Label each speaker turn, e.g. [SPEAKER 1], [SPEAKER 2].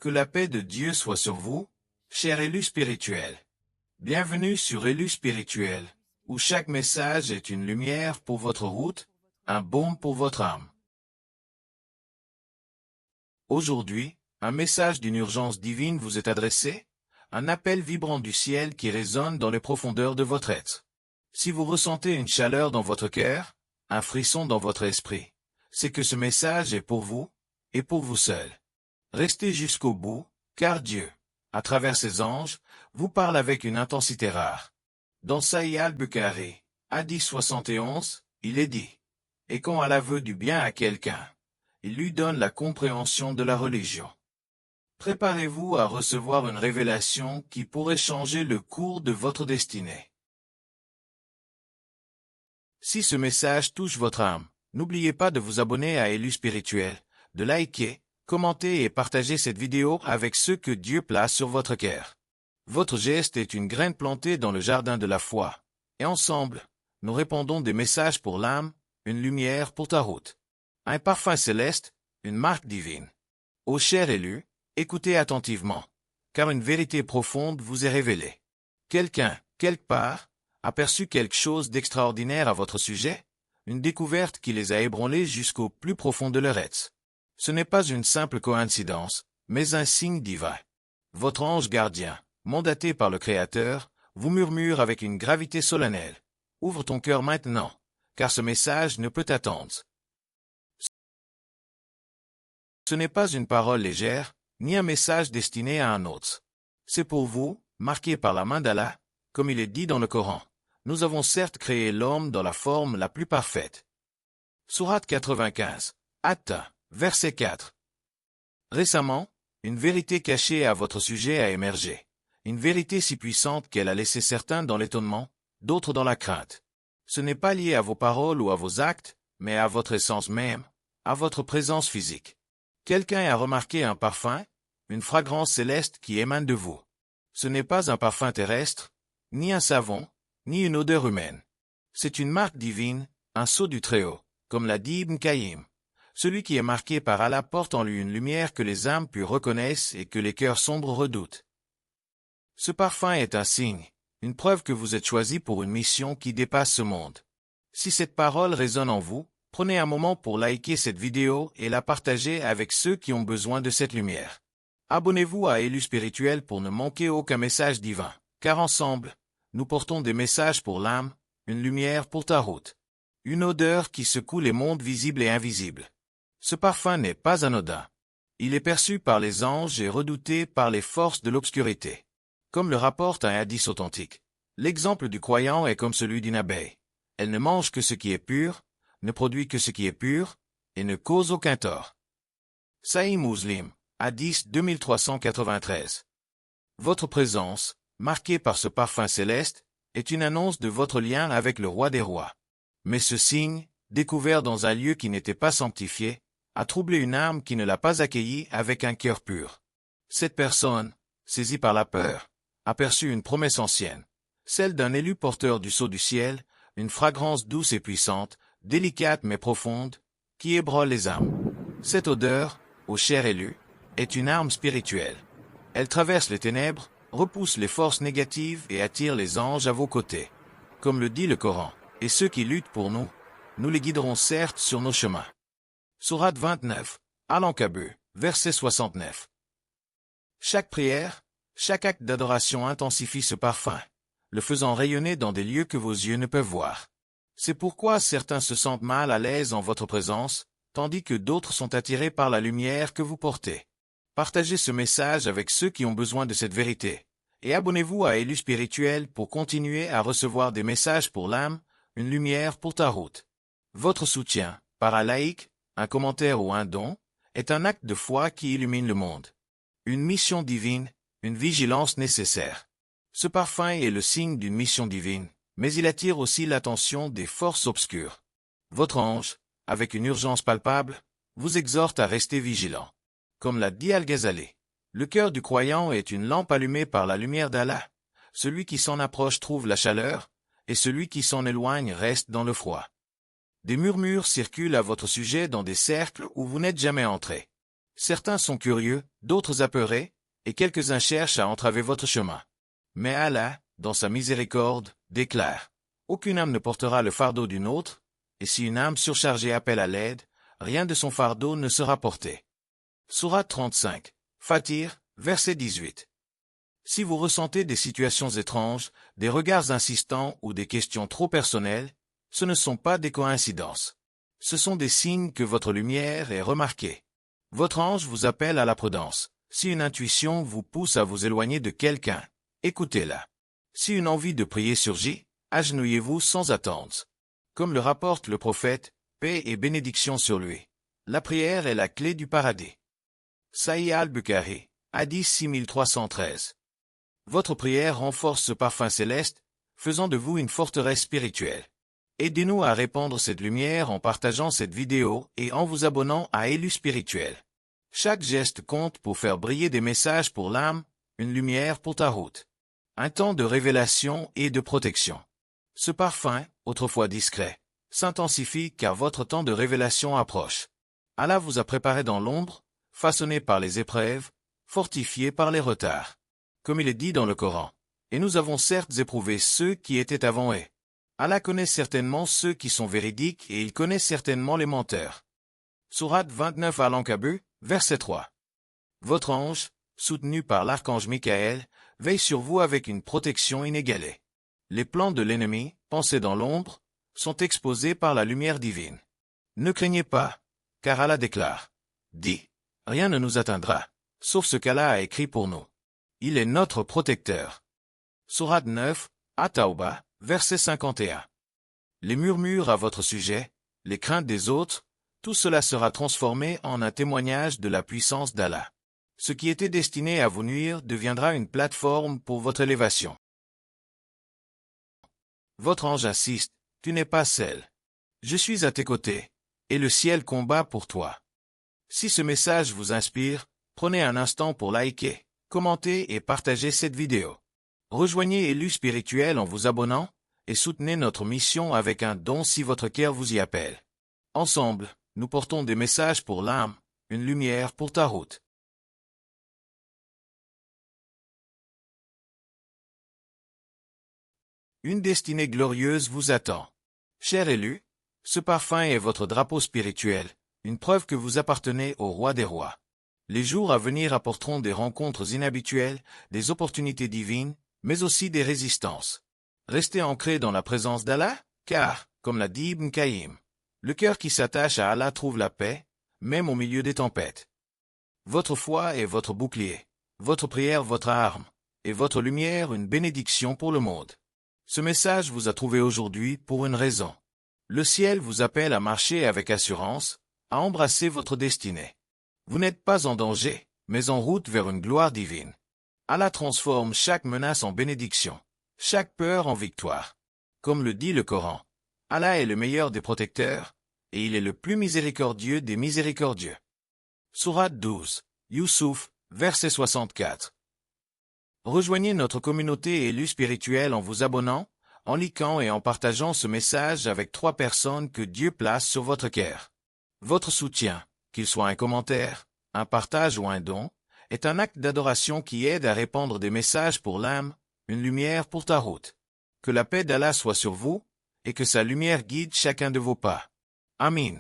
[SPEAKER 1] Que la paix de Dieu soit sur vous, chers élus spirituels. Bienvenue sur Élus spirituels, où chaque message est une lumière pour votre route, un baume pour votre âme. Aujourd'hui, un message d'une urgence divine vous est adressé, un appel vibrant du ciel qui résonne dans les profondeurs de votre être. Si vous ressentez une chaleur dans votre cœur, un frisson dans votre esprit, c'est que ce message est pour vous, et pour vous seul. Restez jusqu'au bout, car Dieu, à travers ses anges, vous parle avec une intensité rare. Dans Sahih al-Bukhari, Hadith 71, il est dit, « Et quand Allah veut du bien à quelqu'un, il lui donne la compréhension de la religion. » Préparez-vous à recevoir une révélation qui pourrait changer le cours de votre destinée. Si ce message touche votre âme, n'oubliez pas de vous abonner à Élus spirituel, de liker, commenter et partager cette vidéo avec ceux que Dieu place sur votre cœur. Votre geste est une graine plantée dans le jardin de la foi. Et ensemble, nous répandons des messages pour l'âme, une lumière pour ta route. Un parfum céleste, une marque divine. Ô chers élus, écoutez attentivement, car une vérité profonde vous est révélée. Quelqu'un, quelque part, a perçu quelque chose d'extraordinaire à votre sujet, une découverte qui les a ébranlés jusqu'au plus profond de leur être. Ce n'est pas une simple coïncidence, mais un signe divin. Votre ange gardien, mandaté par le Créateur, vous murmure avec une gravité solennelle. Ouvre ton cœur maintenant, car ce message ne peut attendre. Ce n'est pas une parole légère, ni un message destiné à un autre. C'est pour vous, marqué par la main d'Allah, comme il est dit dans le Coran. Nous avons certes créé l'homme dans la forme la plus parfaite. Sourate 95, At, verset 4. Récemment, une vérité cachée à votre sujet a émergé. Une vérité si puissante qu'elle a laissé certains dans l'étonnement, d'autres dans la crainte. Ce n'est pas lié à vos paroles ou à vos actes, mais à votre essence même, à votre présence physique. Quelqu'un a remarqué un parfum, une fragrance céleste qui émane de vous. Ce n'est pas un parfum terrestre, ni un savon, ni une odeur humaine. C'est une marque divine, un sceau du Très-Haut, comme l'a dit Ibn Qayyim. Celui qui est marqué par Allah porte en lui une lumière que les âmes pures reconnaissent et que les cœurs sombres redoutent. Ce parfum est un signe, une preuve que vous êtes choisi pour une mission qui dépasse ce monde. Si cette parole résonne en vous, prenez un moment pour liker cette vidéo et la partager avec ceux qui ont besoin de cette lumière. Abonnez-vous à Élus spirituel pour ne manquer aucun message divin, car ensemble, nous portons des messages pour l'âme, une lumière pour ta route. Une odeur qui secoue les mondes visibles et invisibles. Ce parfum n'est pas anodin. Il est perçu par les anges et redouté par les forces de l'obscurité. Comme le rapporte un hadith authentique, l'exemple du croyant est comme celui d'une abeille. Elle ne mange que ce qui est pur, ne produit que ce qui est pur, et ne cause aucun tort. Sahih Muslim, hadith 2393. Votre présence, marquée par ce parfum céleste, est une annonce de votre lien avec le roi des rois. Mais ce signe, découvert dans un lieu qui n'était pas sanctifié, a troublé une âme qui ne l'a pas accueilli avec un cœur pur. Cette personne, saisie par la peur, a perçu une promesse ancienne, celle d'un élu porteur du sceau du ciel, une fragrance douce et puissante, délicate mais profonde, qui ébranle les âmes. Cette odeur, ô cher élu, est une arme spirituelle. Elle traverse les ténèbres, repousse les forces négatives et attire les anges à vos côtés. Comme le dit le Coran, et ceux qui luttent pour nous, nous les guiderons certes sur nos chemins. Sourate 29, Al-Ankabut, verset 69. Chaque prière, chaque acte d'adoration intensifie ce parfum, le faisant rayonner dans des lieux que vos yeux ne peuvent voir. C'est pourquoi certains se sentent mal à l'aise en votre présence, tandis que d'autres sont attirés par la lumière que vous portez. Partagez ce message avec ceux qui ont besoin de cette vérité, et abonnez-vous à Élus spirituel pour continuer à recevoir des messages pour l'âme, une lumière pour ta route. Votre soutien, par un like, un commentaire ou un don, est un acte de foi qui illumine le monde. Une mission divine, une vigilance nécessaire. Ce parfum est le signe d'une mission divine, mais il attire aussi l'attention des forces obscures. Votre ange, avec une urgence palpable, vous exhorte à rester vigilant. Comme l'a dit Al-Ghazali, le cœur du croyant est une lampe allumée par la lumière d'Allah. Celui qui s'en approche trouve la chaleur, et celui qui s'en éloigne reste dans le froid. Des murmures circulent à votre sujet dans des cercles où vous n'êtes jamais entré. Certains sont curieux, d'autres apeurés, et quelques-uns cherchent à entraver votre chemin. Mais Allah, dans sa miséricorde, déclare: aucune âme ne portera le fardeau d'une autre, et si une âme surchargée appelle à l'aide, rien de son fardeau ne sera porté. Sourate 35, Fatir, verset 18. Si vous ressentez des situations étranges, des regards insistants ou des questions trop personnelles, ce ne sont pas des coïncidences. Ce sont des signes que votre lumière est remarquée. Votre ange vous appelle à la prudence. Si une intuition vous pousse à vous éloigner de quelqu'un, écoutez-la. Si une envie de prier surgit, agenouillez-vous sans attendre. Comme le rapporte le prophète, paix et bénédiction sur lui. La prière est la clé du paradis. Sahih al-Bukhari, Hadith 6313. Votre prière renforce ce parfum céleste, faisant de vous une forteresse spirituelle. Aidez-nous à répandre cette lumière en partageant cette vidéo et en vous abonnant à Élu Spirituel. Chaque geste compte pour faire briller des messages pour l'âme, une lumière pour ta route. Un temps de révélation et de protection. Ce parfum, autrefois discret, s'intensifie car votre temps de révélation approche. Allah vous a préparé dans l'ombre, façonné par les épreuves, fortifié par les retards. Comme il est dit dans le Coran, et nous avons certes éprouvé ceux qui étaient avant eux. Allah connaît certainement ceux qui sont véridiques et il connaît certainement les menteurs. Sourate 29 Al-Ankabut, verset 3. Votre ange, soutenu par l'archange Michael, veille sur vous avec une protection inégalée. Les plans de l'ennemi, pensés dans l'ombre, sont exposés par la lumière divine. Ne craignez pas, car Allah déclare: dis, rien ne nous atteindra, sauf ce qu'Allah a écrit pour nous. Il est notre protecteur. Sourate 9, At-Tawbah, verset 51. Les murmures à votre sujet, les craintes des autres, tout cela sera transformé en un témoignage de la puissance d'Allah. Ce qui était destiné à vous nuire deviendra une plateforme pour votre élévation. Votre ange insiste, tu n'es pas seul. Je suis à tes côtés, et le ciel combat pour toi. Si ce message vous inspire, prenez un instant pour liker, commenter et partager cette vidéo. Rejoignez Élu Spirituel en vous abonnant, et soutenez notre mission avec un don si votre cœur vous y appelle. Ensemble, nous portons des messages pour l'âme, une lumière pour ta route. Une destinée glorieuse vous attend. Cher élu, ce parfum est votre drapeau spirituel, une preuve que vous appartenez au roi des rois. Les jours à venir apporteront des rencontres inhabituelles, des opportunités divines, mais aussi des résistances. Restez ancrés dans la présence d'Allah, car, comme l'a dit Ibn Qayyim, le cœur qui s'attache à Allah trouve la paix, même au milieu des tempêtes. Votre foi est votre bouclier, votre prière votre arme, et votre lumière une bénédiction pour le monde. Ce message vous a trouvé aujourd'hui pour une raison. Le ciel vous appelle à marcher avec assurance, à embrasser votre destinée. Vous n'êtes pas en danger, mais en route vers une gloire divine. Allah transforme chaque menace en bénédiction, chaque peur en victoire. Comme le dit le Coran, Allah est le meilleur des protecteurs, et il est le plus miséricordieux des miséricordieux. Sourate 12, Youssouf, verset 64. Rejoignez notre communauté Élu Spirituel en vous abonnant, en likant et en partageant ce message avec 3 personnes que Dieu place sur votre cœur. Votre soutien, qu'il soit un commentaire, un partage ou un don, est un acte d'adoration qui aide à répandre des messages pour l'âme, une lumière pour ta route. Que la paix d'Allah soit sur vous, et que sa lumière guide chacun de vos pas. Amin.